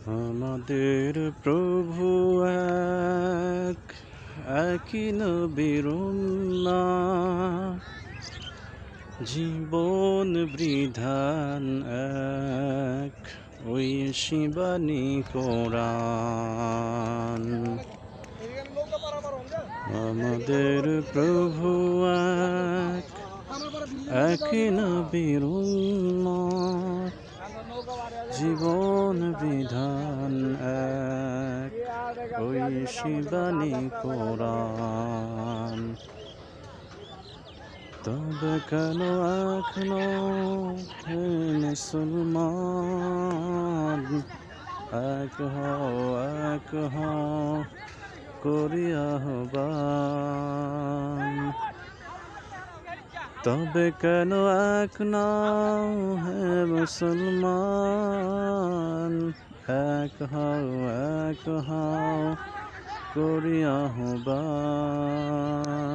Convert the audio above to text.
আমাদের প্রভু এক, একই নবীর উম্মাহ, জীবন বিধান এক, ওই শিবানী কোরআন। আমাদের প্রভু এক, একই নবীর উম্মাহ, জীবন বিধান এক, ওই শিবানী কোরআন। তবে কেন এখনো হে মুসলমান, এক হও করি আহ্বান। তবে কেন এক নাও হে মুসলমান, এক হও করি আহ্বান।